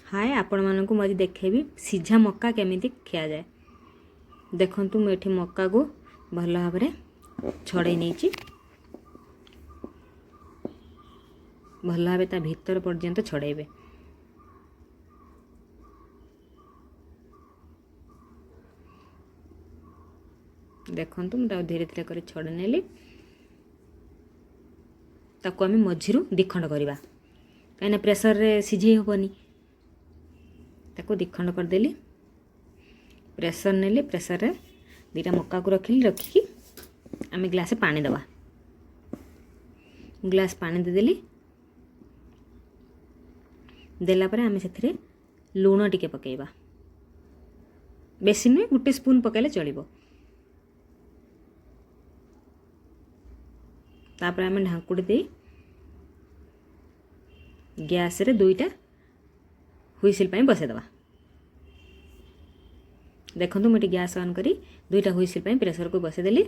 हाय आपण मानकु मज देखेबी सीझा मक्का केमिति खिया जाए। देखंतु मैं एठी मक्का को भल भाव में छड़े नहीं भल भाव ता भीतर पर्यंत छड़ेबे। देखंतु मैं धीरे धीरे कर छड़े नेली ताको आम मझीरु दिखंड करवा कहीं प्रेसर रे सिझे हेनी ताको दिखंड करदेली। प्रेसर नेली प्रेसर रे दीटा मक्का को रखिली रखिकी आम ग्लास पानी दवा ग्लास पानी देदेली देला परे आम से लुण टिके पकेबा बेसी नुहे गोटे स्पून पकेले चलिबो। तापर आम ढांकुड़ी दे गैस रे दुईटा हुइसिल पाई बसेदवा। देखंतु मुझे गैस ऑन करी दुईटा हुइसिल पाई प्रेशर को बसेदेली।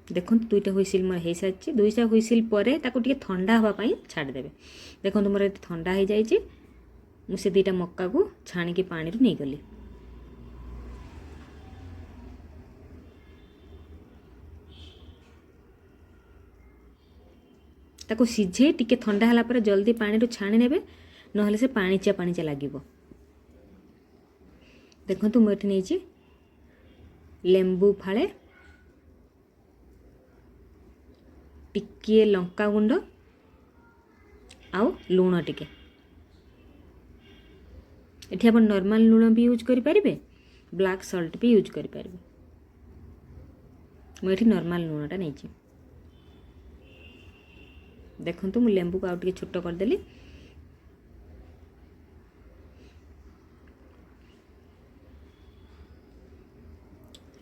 देखंतु दुईटा हुइसिल मोर हो सारी दुईटा हुइसिल परे ताको टिके ठंडा हवा पाई छाड़ देबे। देखंतु मोर ठंडा हो जाइए मुझे दुईटा मक्का को छाणिकी पानी रू नहीं गली। ताको सीझे टिके ठंडा हला पर जल्दी पानी रू छाणी नेबे नहले से पाणीचिया लागिबो। देखंतु मैं एठी नेछि लेंबू फाळे टिके लंका गुंड आउ लूण टिके। एठी आपण नॉर्मल लूण भी यूज करि परिबे ब्लैक सॉल्ट भी यूज करि परिबे। मैं एठी नॉर्मल लूणटा नेछि। देखंतु मु लेंबू को आउ टिके छोटो करदेली।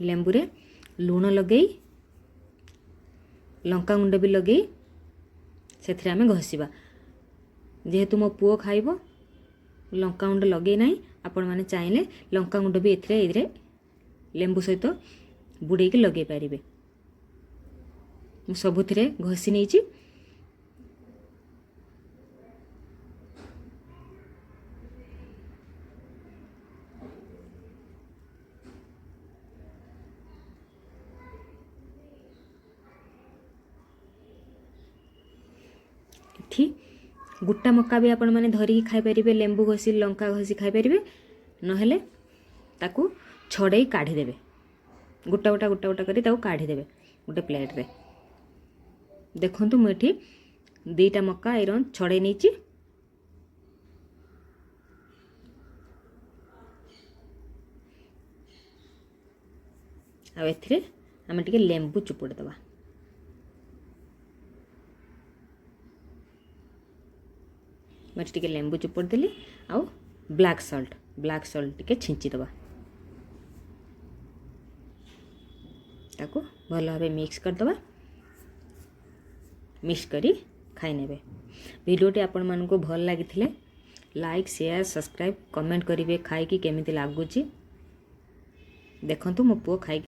लेंबू रे लूण लगेई लंका गुंड भी लगेई से आम घसीबा। जेहेतु मो पुओ खाइबो लंका गुंड लगे ना आपण मैंने चाहिए लंका गुंड भी एथिरे लेंबू सहित बुड़ेकी लगे पारिबे। मु सबुथिरे घसी नेछि। गुट्टा मक्का भी आपण मैंने धरिकी खाई पारिबे लेंबू घसी लंका घसी खाई पारिबे नहेले ताकू छड़े काढ़ी देबे। गुट्टा गुट्टा गुट्टा गुट्टा करी ताकू काढ़ी देबे गोटे प्लेट रे। देखंतु मैं एठी दीटा मक्का आयरन छड़े नेछि। आ एथिरे आमे टिके लेंबू चुपुड़ दबा। मैं टिके लेंबू चुपुड़ देली आउ ब्लैक सॉल्ट टिके छिंची दबा। ताको भल भाव मिक्स कर दबा। मिक्स करी खाई नेबे। वीडियोटी आपण मानको भल लागिथिले लाइक शेयर सब्सक्राइब कमेंट करिवे खाई कि केमिति लागुची। देखंतु मो पुओ खाई